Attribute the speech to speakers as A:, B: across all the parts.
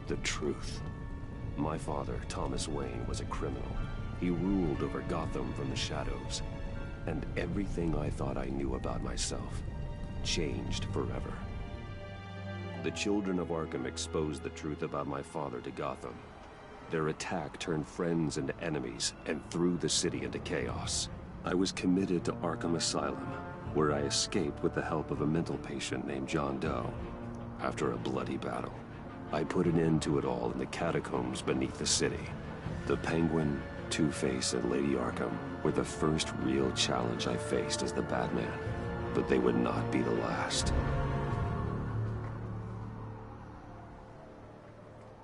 A: The truth. My father, Thomas Wayne, was a criminal. He ruled over Gotham from the shadows. And everything I thought I knew about myself changed forever. The children of Arkham exposed the truth about my father to Gotham. Their attack turned friends into enemies and threw the city into chaos. I was committed to Arkham Asylum, where I escaped with the help of a mental patient named John Doe. After a bloody battle, I put an end to it all in the catacombs beneath the city. The Penguin, Two-Face, and Lady Arkham were the first real challenge I faced as the Batman, but they would not be the last.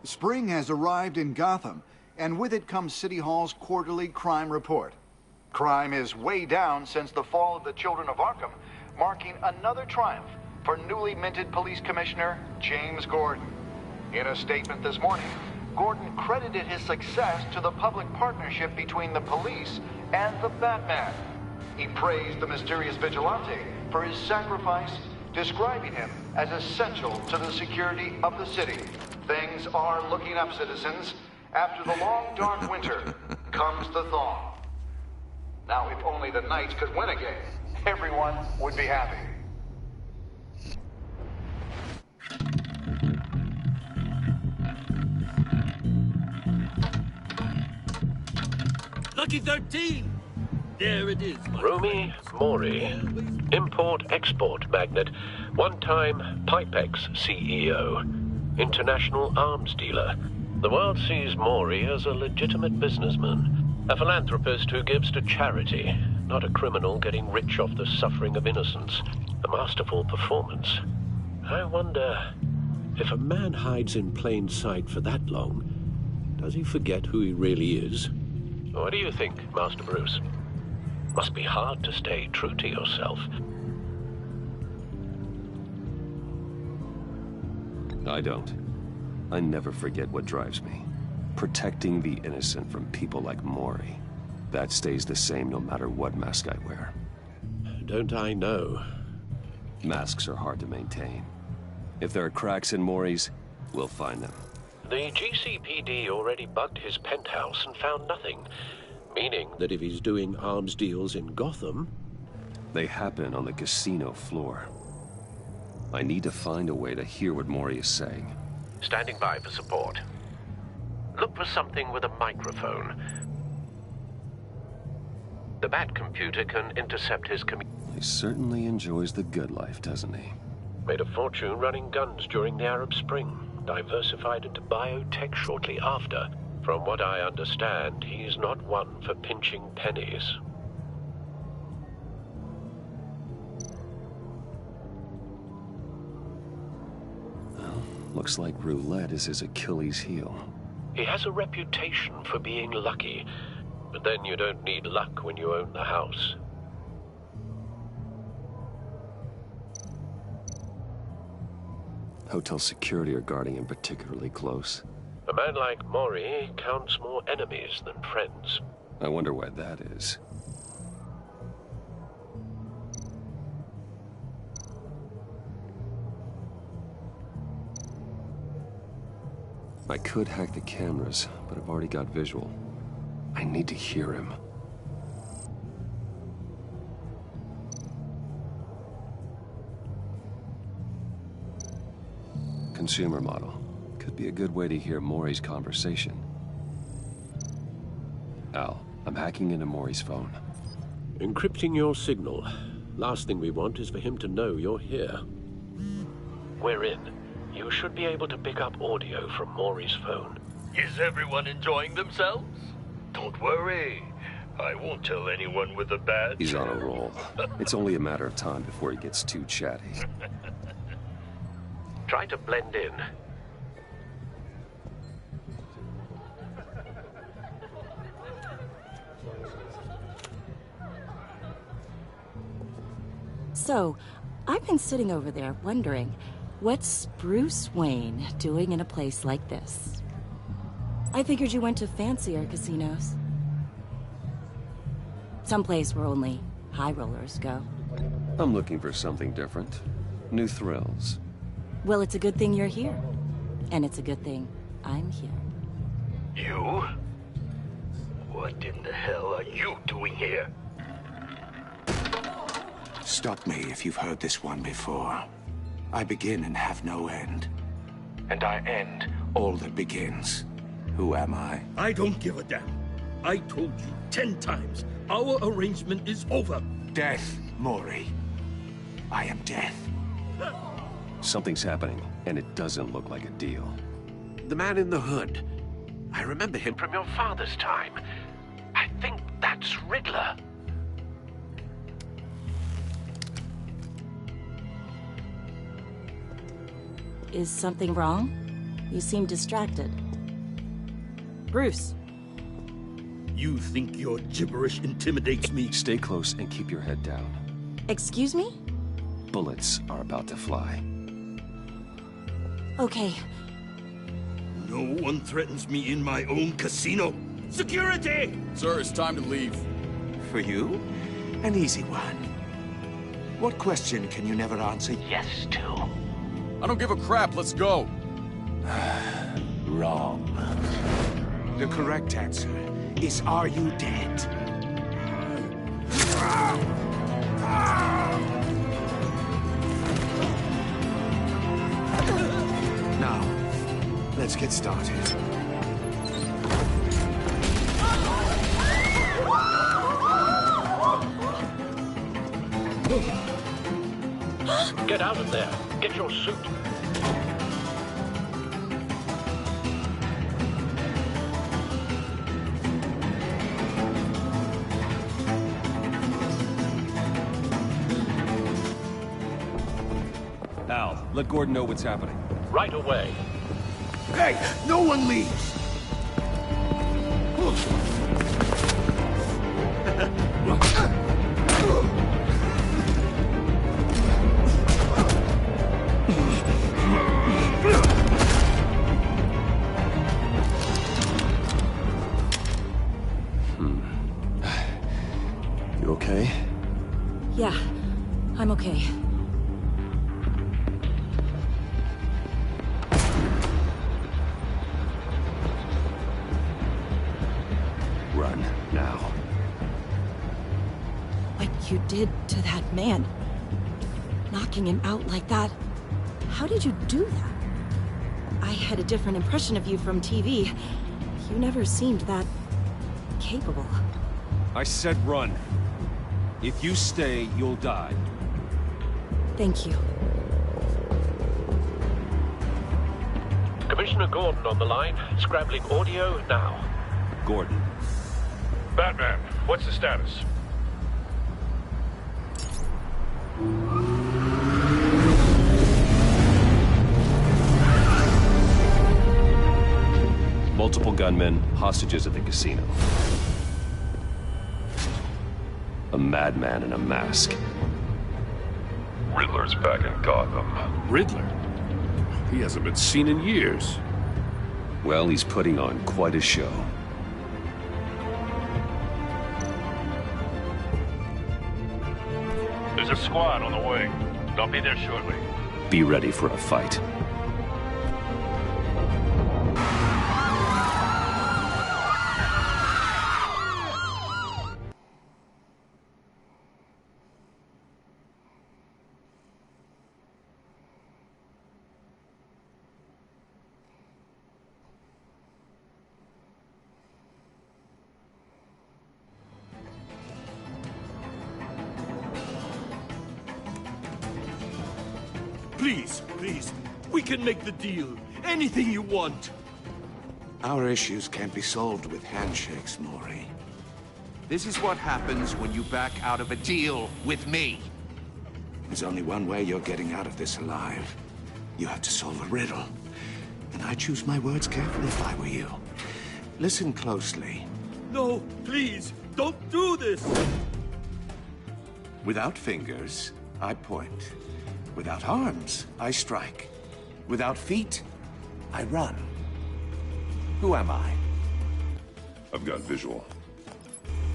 B: Spring has arrived in Gotham, and with it comes City Hall's quarterly crime report. Crime is way down since the fall of the Children of Arkham, marking another triumph for newly minted Police Commissioner James Gordon. In a statement this morning, Gordon credited his success to the public partnership between the police and the Batman. He praised the mysterious vigilante for his sacrifice, describing him as essential to the security of the city. Things are looking up, citizens. After the long, dark winter comes the thaw. Now, if only the Knights could win again, everyone would be happy.
C: Lucky 13! There it is,
D: Rumi Mori, import-export magnate, one-time Pipex CEO, international arms dealer. The world sees Mori as a legitimate businessman, a philanthropist who gives to charity, not a criminal getting rich off the suffering of innocence. A masterful performance. I wonder, if a man hides in plain sight for that long, does he forget who he really is? What do you think, Master Bruce? Must be hard to stay true to yourself.
A: I don't. I never forget what drives me. Protecting the innocent from people like Mori. That stays the same no matter what mask I wear.
D: Don't I know?
A: Masks are hard to maintain. If there are cracks in Mori's, we'll find them.
D: The GCPD already bugged his penthouse and found nothing. Meaning that if he's doing arms deals in Gotham...
A: They happen on the casino floor. I need to find a way to hear what Mori is saying.
D: Standing by for support. Look for something with a microphone. The Bat computer can intercept his
A: He certainly enjoys the good life, doesn't he?
D: Made a fortune running guns during the Arab Spring. Diversified into biotech shortly after. From what I understand, he's not one for pinching pennies.
A: Well, looks like roulette is his Achilles heel.
D: He has a reputation for being lucky, but then you don't need luck when you own the house.
A: Hotel security are guarding him particularly close.
D: A man like Mori counts more enemies than friends.
A: I wonder why that is. I could hack the cameras, but I've already got visual. I need to hear him. Consumer model. Could be a good way to hear Mori's conversation. Al, I'm hacking into Mori's phone.
D: Encrypting your signal. Last thing we want is for him to know you're here. We're in. You should be able to pick up audio from Mori's phone.
C: Is everyone enjoying themselves? Don't worry. I won't tell anyone with a badge.
A: He's on a roll. It's only a matter of time before he gets too chatty.
D: Try to blend in.
E: So, I've been sitting over there wondering, what's Bruce Wayne doing in a place like this? I figured you went to fancier casinos. Someplace where only high rollers go.
A: I'm looking for something different. New thrills.
E: Well, it's a good thing you're here. And it's a good thing I'm here.
C: You? What in the hell are you doing here?
F: Stop me if you've heard this one before. I begin and have no end. And I end all that begins. Who am I?
G: I don't give a damn. I told you 10 times. Our arrangement is over.
F: Death, Maury. I am death.
A: Something's happening, and it doesn't look like a deal.
D: The man in the hood. I remember him from your father's time. I think that's Riddler.
E: Is something wrong? You seem distracted. Bruce.
G: You think your gibberish intimidates me?
A: Stay close and keep your head down.
E: Excuse me?
A: Bullets are about to fly.
E: Okay.
G: No one threatens me in my own casino. Security!
H: Sir, it's time to leave.
F: For you? An easy one. What question can you never answer yes to?
H: I don't give a crap, let's go.
F: Wrong. The correct answer is, are you dead? Now, let's get started.
D: Get out of there. Get your suit.
A: Al, let Gordon know what's happening.
D: Right away.
F: Hey, no one leaves!
A: You okay?
E: Yeah, I'm okay.
A: Run, now.
E: What you did to that man, knocking him out like that, how did you do that? I had a different impression of you from TV. You never seemed that capable.
A: I said run. If you stay, you'll die.
E: Thank you.
D: Commissioner Gordon on the line. Scrambling audio now.
A: Gordon.
I: Batman, what's the status?
A: Multiple gunmen, hostages at the casino. A madman in a mask.
I: Riddler's back in Gotham.
J: Riddler? He hasn't been seen in years.
A: Well, he's putting on quite a show.
I: There's a squad on the way. They'll be there shortly.
A: Be ready for a fight.
G: Please, please, we can make the deal. Anything you want.
F: Our issues can't be solved with handshakes, Maury.
K: This is what happens when you back out of a deal with me.
F: There's only one way you're getting out of this alive. You have to solve a riddle. And I choose my words carefully if I were you. Listen closely.
G: No, please, don't do this!
F: Without fingers, I point. Without arms, I strike. Without feet, I run. Who am I?
I: I've got visual.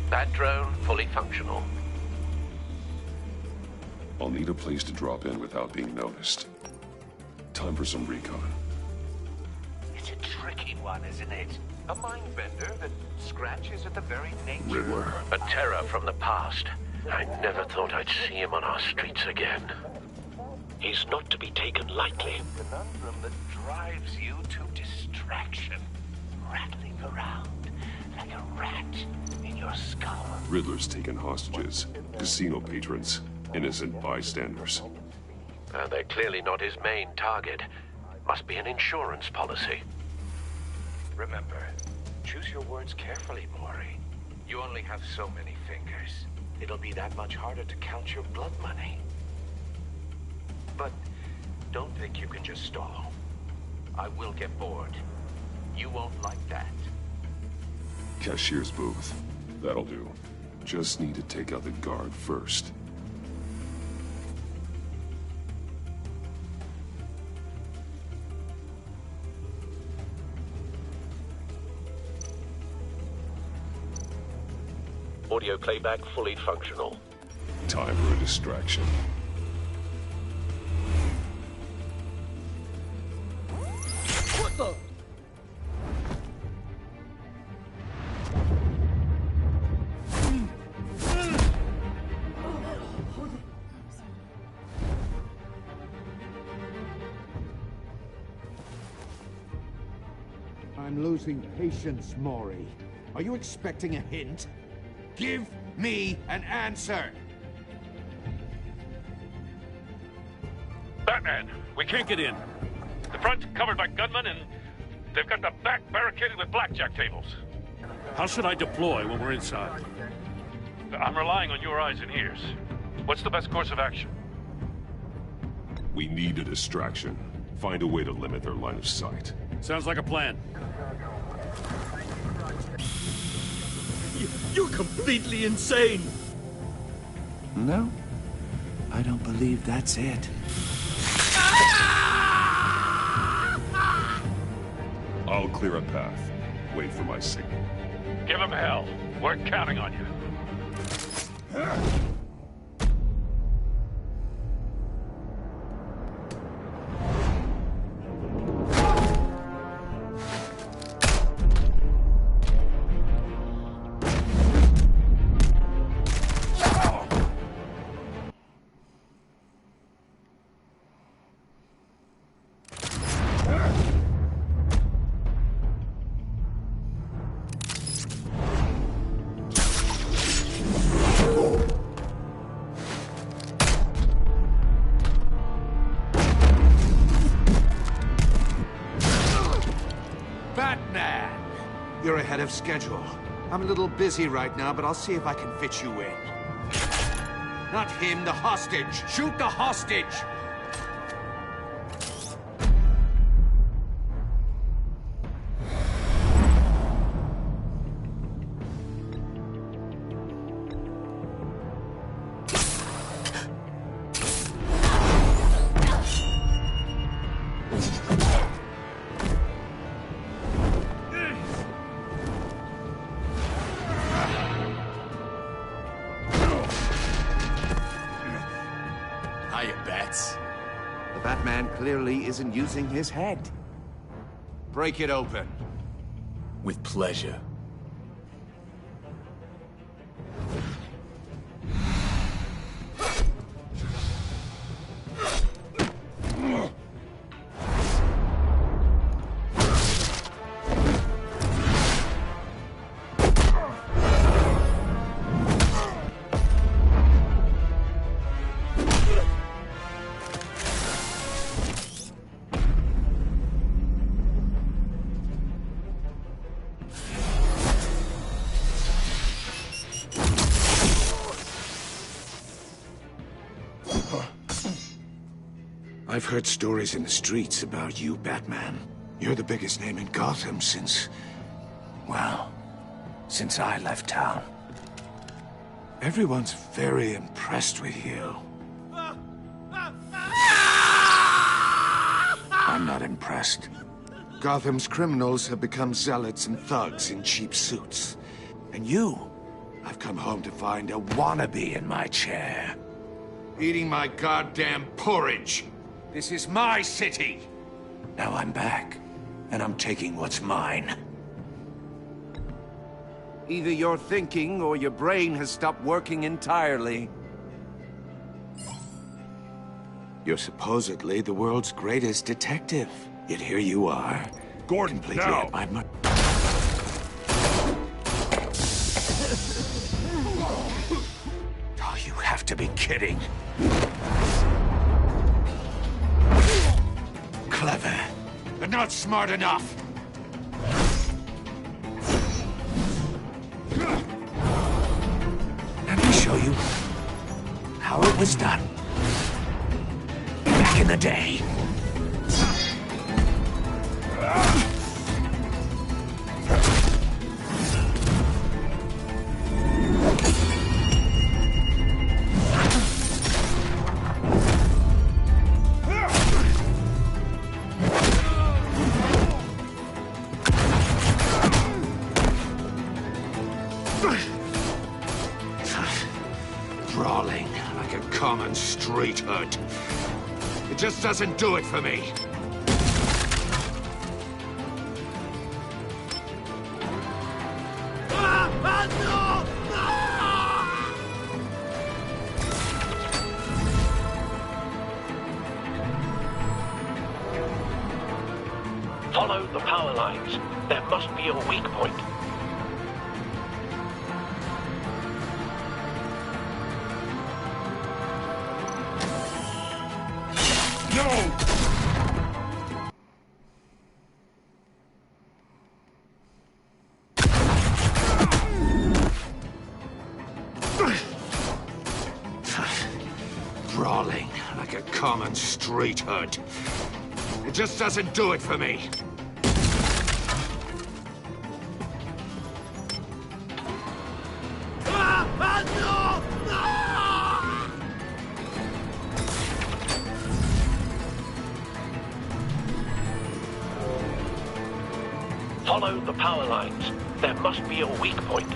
D: That drone fully functional.
I: I'll need a place to drop in without being noticed. Time for some recon.
D: It's a trick
K: quirky one, isn't it? A mind bender that scratches at the very nature
I: Riddler.
D: A terror from the past. I never thought I'd see him on our streets again. He's not to be taken lightly.
K: The conundrum that drives you to distraction. Rattling around like a rat in your skull.
I: Riddler's taken hostages. Casino patrons. Innocent bystanders.
D: They're clearly not his main target. Must be an insurance policy.
K: Remember, choose your words carefully, Maury. You only have so many fingers. It'll be that much harder to count your blood money. But don't think you can just stall. I will get bored. You won't like that.
I: Cashier's booth. That'll do. Just need to take out the guard first.
D: Audio playback fully functional.
I: Time for a distraction.
H: What the?
F: I'm losing patience, Maury. Are you expecting a hint? Give me an answer!
J: Batman, we can't get in. The front's covered by gunmen, and they've got the back barricaded with blackjack tables. How should I deploy when we're inside? I'm relying on your eyes and ears. What's the best course of action?
I: We need a distraction. Find a way to limit their line of sight.
J: Sounds like a plan.
G: You're completely insane!
F: No, I don't believe that's it.
I: I'll clear a path. Wait for my signal.
J: Give him hell. We're counting on you.
F: You're ahead of schedule. I'm a little busy right now, but I'll see if I can fit you in. Not him, the hostage! Shoot the hostage!
K: The Batman clearly isn't using his head. Break it open.
H: With pleasure.
F: I've heard stories in the streets about you, Batman. You're the biggest name in Gotham since... well, since I left town. Everyone's very impressed with you. I'm not impressed. Gotham's criminals have become zealots and thugs in cheap suits. And you, I've come home to find a wannabe in my chair. Eating my goddamn porridge. This is my city. Now I'm back. and I'm taking what's mine. Either you're thinking or your brain has stopped working entirely. You're supposedly the world's greatest detective. Yet here you are.
I: Gordon,
F: completely
I: now!
F: at my Oh, you have to be kidding. Clever, but not smart enough. Let me show you how it was done. Back in the day. Brawling like a common street hood. It just doesn't do it for me.
D: Follow the power lines. There must be a weak point.
I: No!
F: Brawling like a common street hood. It just doesn't do it for me.
D: Follow the power lines. There must be a weak point.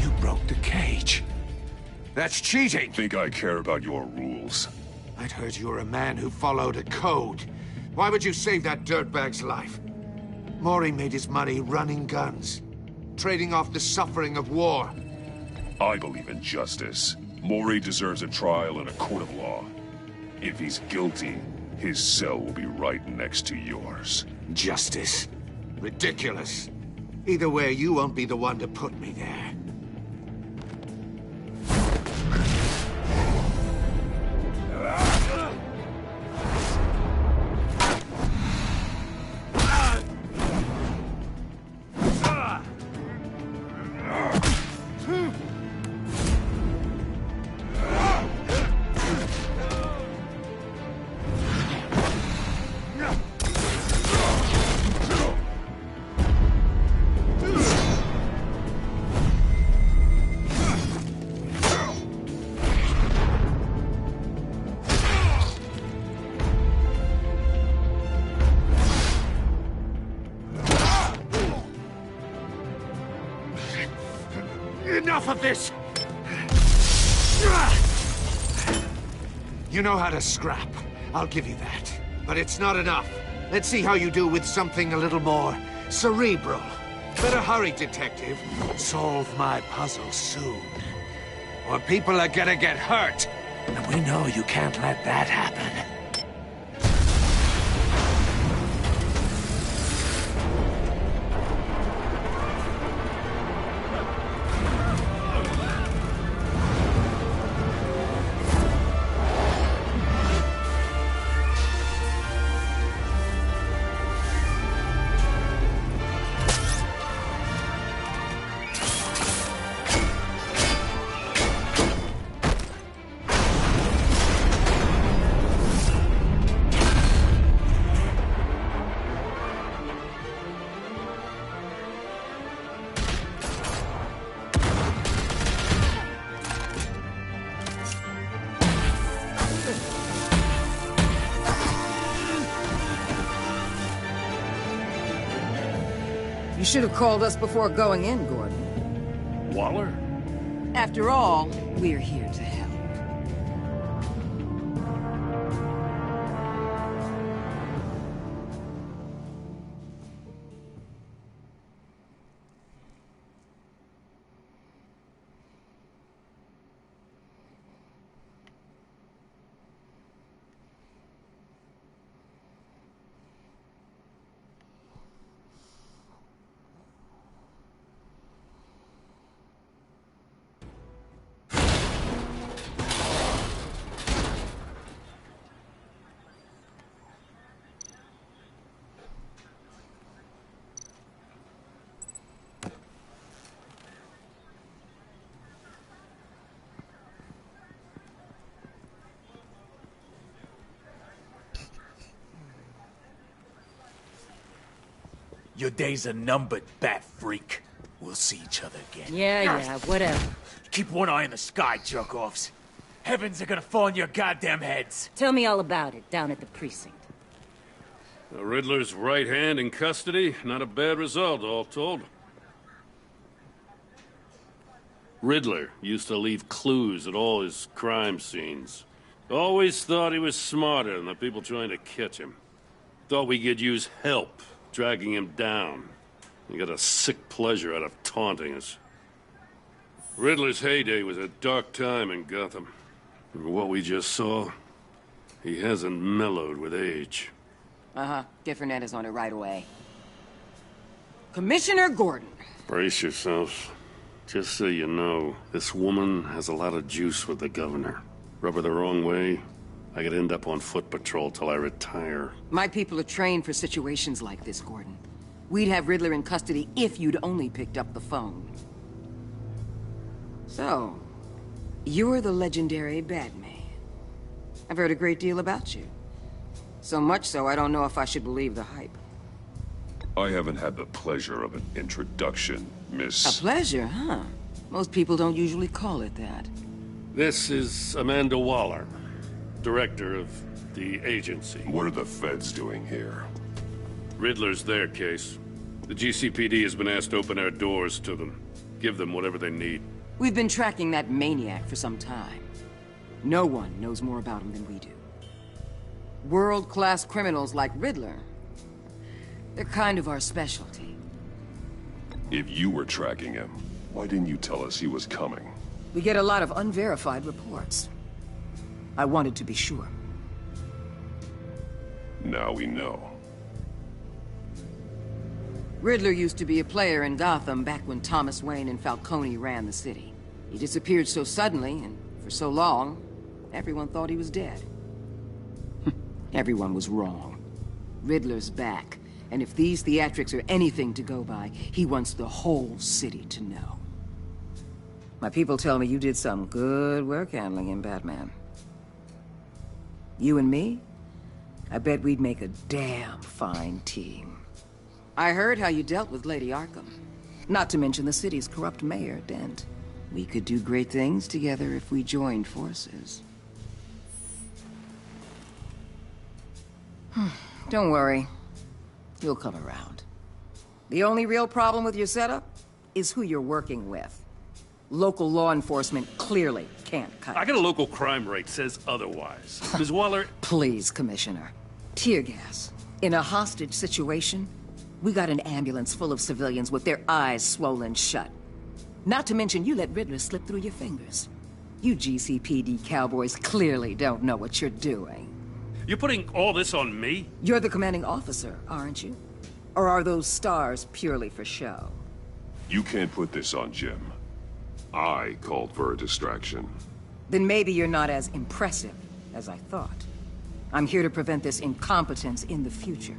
F: You broke the cage. That's cheating.
I: Think I care about your rules?
F: I'd heard you were a man who followed a code. Why would you save that dirtbag's life? Maury made his money running guns, trading off the suffering of war.
I: I believe in justice. Maury deserves a trial in a court of law. If he's guilty, his cell will be right next to yours.
F: Justice? Ridiculous. Either way, you won't be the one to put me there. Enough of this! You know how to scrap. I'll give you that. But it's not enough. Let's see how you do with something a little more cerebral. Better hurry, detective. Solve my puzzle soon. Or people are gonna get hurt. And we know you can't let that happen.
L: You should have called us before going in, Gordon.
J: Waller?
L: After all, we're here to help.
H: Your days are numbered, bat freak. We'll see each other again.
L: Yeah, whatever.
H: Keep one eye in the sky, jerk-offs. Heavens are gonna fall on your goddamn heads.
L: Tell me all about it, down at the precinct.
J: The Riddler's right hand in custody. Not a bad result, all told. Riddler used to leave clues at all his crime scenes. Always thought he was smarter than the people trying to catch him. Thought we could use help dragging him down. He got a sick pleasure out of taunting us. Riddler's heyday was a dark time in Gotham. And what we just saw, he hasn't mellowed with age.
L: Different Ed is on it right away. Commissioner Gordon.
J: Brace yourselves. Just so you know, this woman has a lot of juice with the governor. Rub her the wrong way, I could end up on foot patrol till I retire.
L: My people are trained for situations like this, Gordon. We'd have Riddler in custody if you'd only picked up the phone. So, you're the legendary Batman. I've heard a great deal about you. So much so, I don't know if I should believe the hype.
I: I haven't had the pleasure of an introduction, Miss...
L: A pleasure, huh? Most people don't usually call it that.
J: This is Amanda Waller, director of the agency.
I: What are the feds doing here?
J: Riddler's their case. The GCPD has been asked to open our doors to them. Give them whatever they need.
L: We've been tracking that maniac for some time. No one knows more about him than we do. World-class criminals like Riddler, they're kind of our specialty.
I: If you were tracking him, why didn't you tell us he was coming?
L: We get a lot of unverified reports. I wanted to be sure.
I: Now we know.
L: Riddler used to be a player in Gotham back when Thomas Wayne and Falcone ran the city. He disappeared so suddenly, and for so long, everyone thought he was dead. Everyone was wrong. Riddler's back, and if these theatrics are anything to go by, he wants the whole city to know. My people tell me you did some good work handling him, Batman. You and me? I bet we'd make a damn fine team. I heard how you dealt with Lady Arkham. Not to mention the city's corrupt mayor, Dent. We could do great things together if we joined forces. Don't worry. You'll come around. The only real problem with your setup is who you're working with. Local law enforcement clearly can't cut it.
J: I got a local crime rate says otherwise. Ms. Waller...
L: Please, Commissioner. Tear gas. In a hostage situation, we got an ambulance full of civilians with their eyes swollen shut. Not to mention you let Riddler slip through your fingers. You GCPD cowboys clearly don't know what you're doing.
J: You're putting all this on me?
L: You're the commanding officer, aren't you? Or are those stars purely for show?
I: You can't put this on Jim. I called for a distraction.
L: Then maybe you're not as impressive as I thought. I'm here to prevent this incompetence in the future.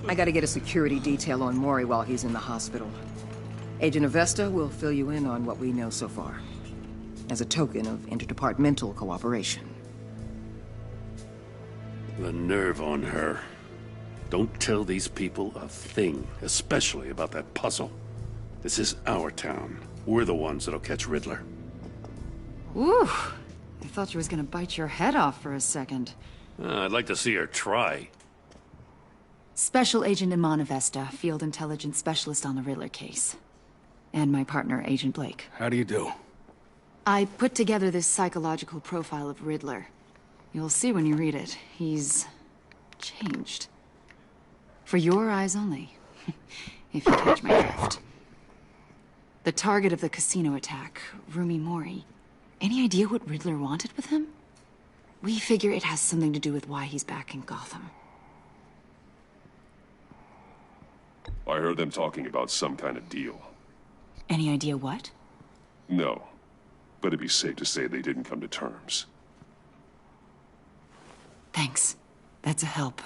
L: I gotta get a security detail on Mori while he's in the hospital. Agent Avesta will fill you in on what we know so far, as a token of interdepartmental cooperation.
J: The nerve on her. Don't tell these people a thing, especially about that puzzle. This is our town. We're the ones that'll catch Riddler.
M: Ooh, I thought you was gonna bite your head off for a second.
J: I'd like to see her try.
M: Special Agent Imana Vesta, Field Intelligence Specialist on the Riddler case. And my partner, Agent Blake.
N: How do you do?
M: I put together this psychological profile of Riddler. You'll see when you read it. He's changed. For your eyes only, if you catch my drift. The target of the casino attack, Rumi Mori. Any idea what Riddler wanted with him? We figure it has something to do with why he's back in Gotham.
I: I heard them talking about some kind of deal.
M: Any idea what?
I: No, but it'd be safe to say they didn't come to terms.
M: Thanks. That's a help.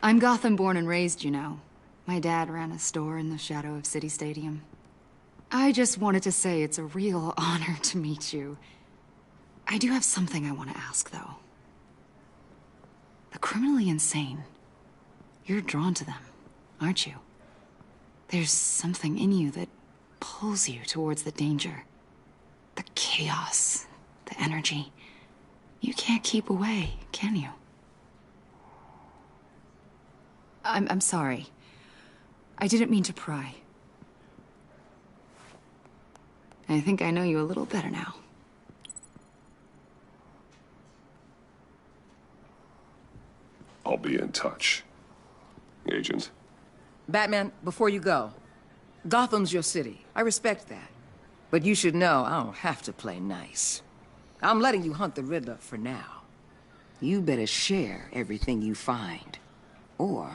M: I'm Gotham born and raised, you know. My dad ran a store in the shadow of City Stadium. I just wanted to say it's a real honor to meet you. I do have something I want to ask, though. The criminally insane. You're drawn to them, aren't you? There's something in you that pulls you towards the danger. The chaos, the energy. You can't keep away, can you? I'm sorry. I didn't mean to pry. I think I know you a little better now.
I: I'll be in touch. Agent.
L: Batman, before you go, Gotham's your city. I respect that. But you should know I don't have to play nice. I'm letting you hunt the Riddler for now. You better share everything you find. Or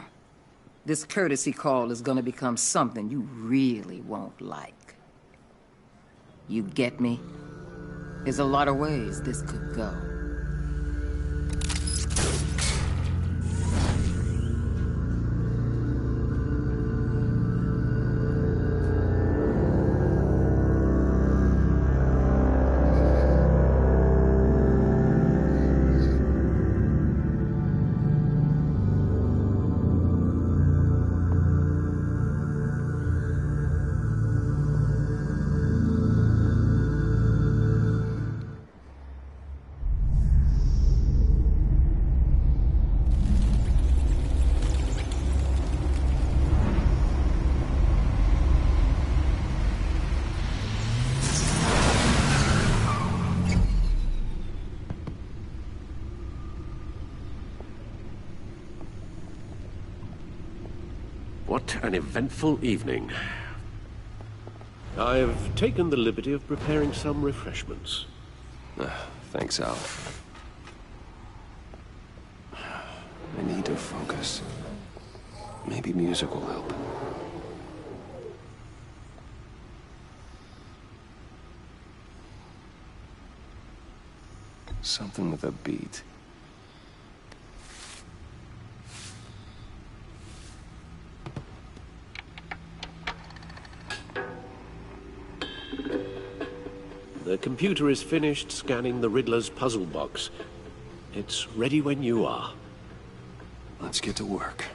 L: this courtesy call is gonna become something you really won't like. You get me? There's a lot of ways this could go.
D: What an eventful evening. I've taken the liberty of preparing some refreshments.
A: Thanks, Al. I need to focus. Maybe music will help. Something with a beat.
D: The computer is finished scanning the Riddler's puzzle box. It's ready when you are.
A: Let's get to work.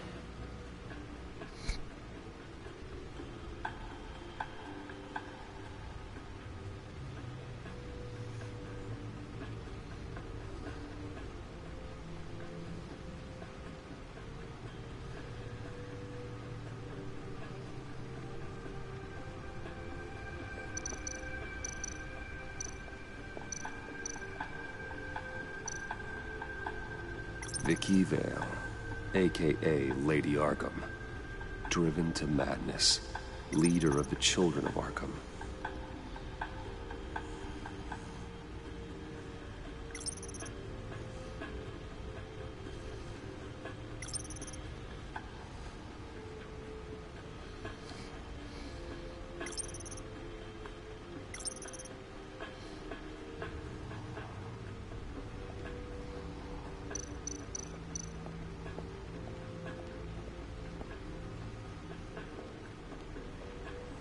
A: Vicky Vale, a.k.a. Lady Arkham. Driven to madness. Leader of the Children of Arkham.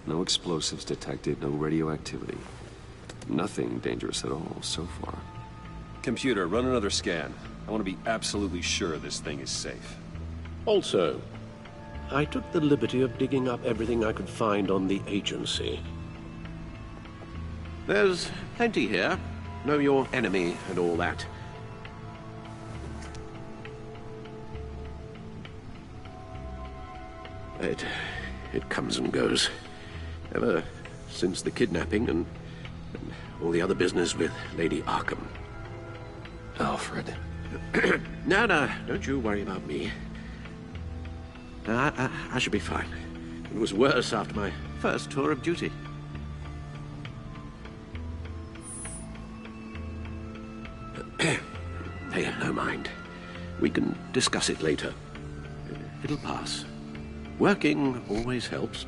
A: No explosives detected, no radioactivity. Nothing dangerous at all so far.
O: Computer, run another scan. I want to be absolutely sure this thing is safe.
D: Also, I took the liberty of digging up everything I could find on the agency.
P: There's plenty here.
D: know your enemy and all that. It comes and goes. Ever since the kidnapping and all the other business with Lady Arkham.
A: Alfred.
D: No, don't you worry about me. I should be fine. It was worse after my first tour of duty. Hey, no mind. We can discuss it later. It'll pass. Working always helps.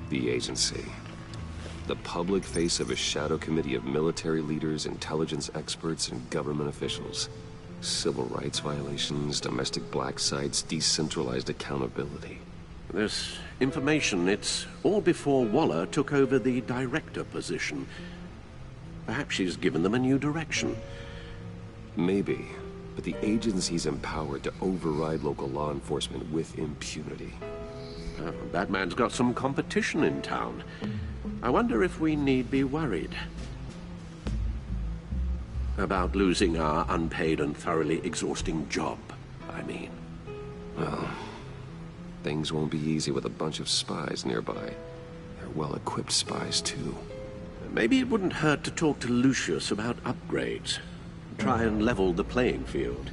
A: The agency. The public face of a shadow committee of military leaders, intelligence experts, and government officials. Civil rights violations, domestic black sites, decentralized accountability.
D: This information, it's all before Waller took over the director position. Perhaps she's given them a new direction.
A: Maybe, but the agency's empowered to override local law enforcement with impunity.
D: Batman's got some competition in town. I wonder if we need be worried about losing our unpaid and thoroughly exhausting job, I mean.
A: Well, things won't be easy with a bunch of spies nearby. They're well-equipped spies, too.
D: Maybe it wouldn't hurt to talk to Lucius about upgrades. Try and level the playing field.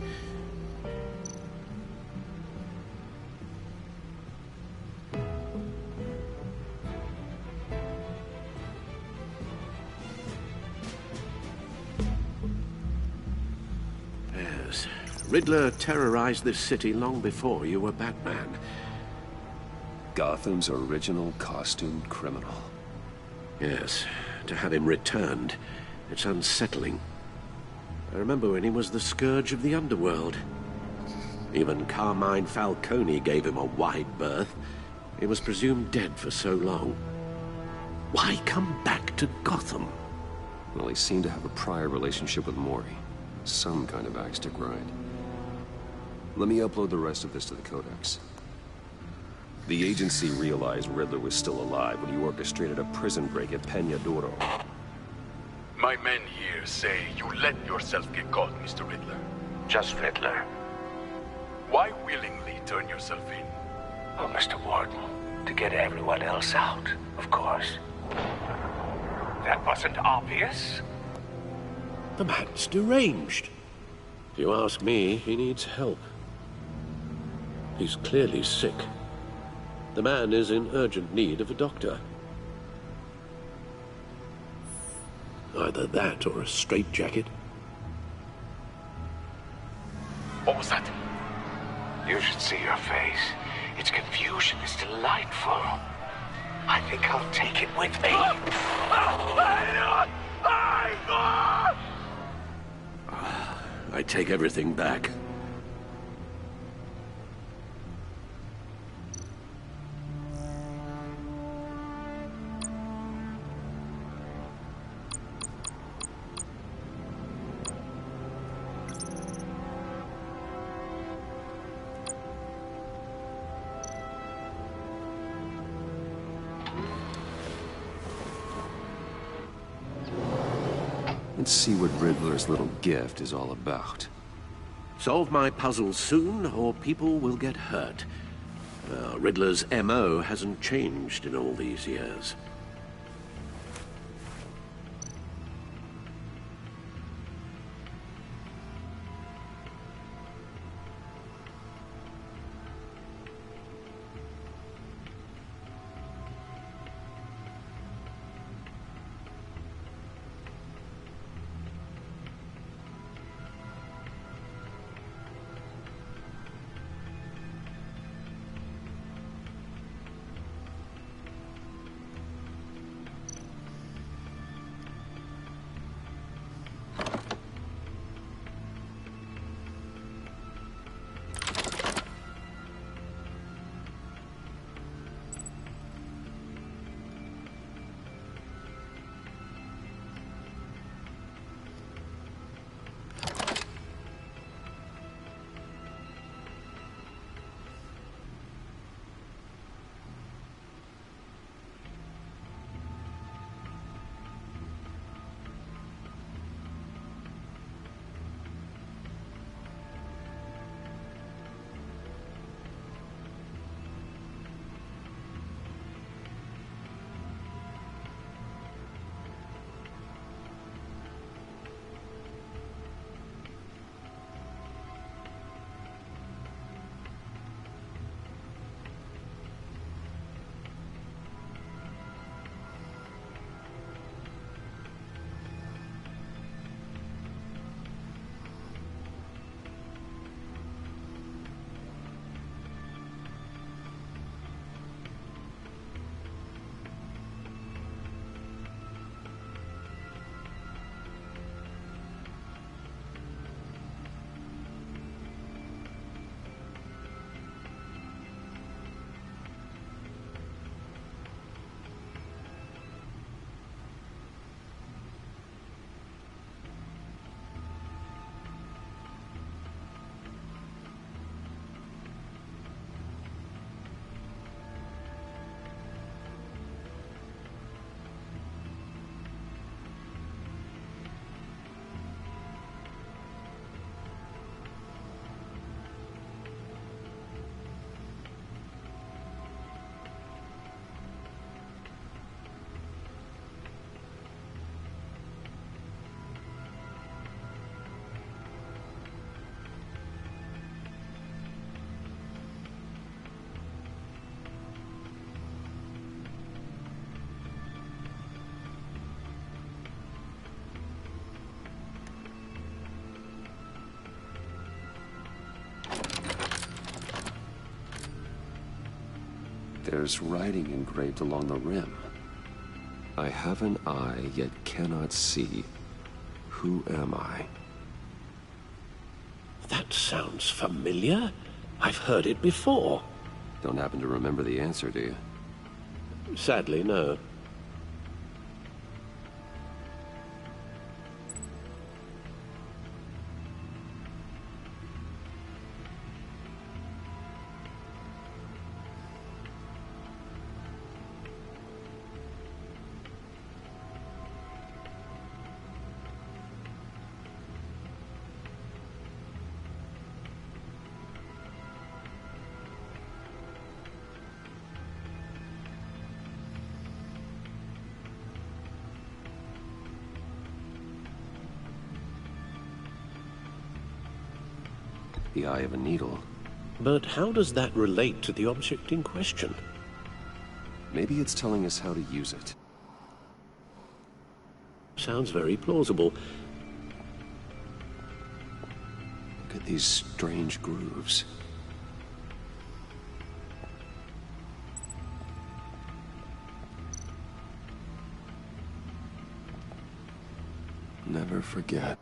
D: Riddler terrorized this city long before you were Batman.
A: Gotham's original costumed criminal.
D: Yes, to have him returned, it's unsettling. I remember when he was the scourge of the underworld. Even Carmine Falcone gave him a wide berth. He was presumed dead for so long. Why come back to Gotham?
A: Well, he seemed to have a prior relationship with Mori. Some kind of axe to grind. Let me upload the rest of this to the Codex. The agency realized Riddler was still alive when he orchestrated a prison break at Peñadoro.
N: My men here say you let yourself get caught, Mr. Riddler.
K: Just Riddler.
N: Why willingly turn yourself in?
K: Oh, Mr. Warden, to get everyone else out, of course. That wasn't obvious.
D: The man's deranged. If you ask me, he needs help. He's clearly sick. The man is in urgent need of a doctor. Either that or a straitjacket.
N: What was that?
K: You should see your face. Its confusion is delightful. I think I'll take it with me.
D: I take everything back.
A: Let's see what Riddler's little gift is all about.
D: Solve my puzzles soon, or people will get hurt. Riddler's MO hasn't changed in all these years.
A: There's writing engraved along the rim. I have an eye, yet cannot see. Who am I?
D: That sounds familiar. I've heard it before.
A: Don't happen to remember the answer, do you?
D: Sadly, no.
A: The eye of a needle.
D: But how does that relate to the object in question?
A: Maybe it's telling us how to use it.
D: Sounds very plausible.
A: Look at these strange grooves. Never forget.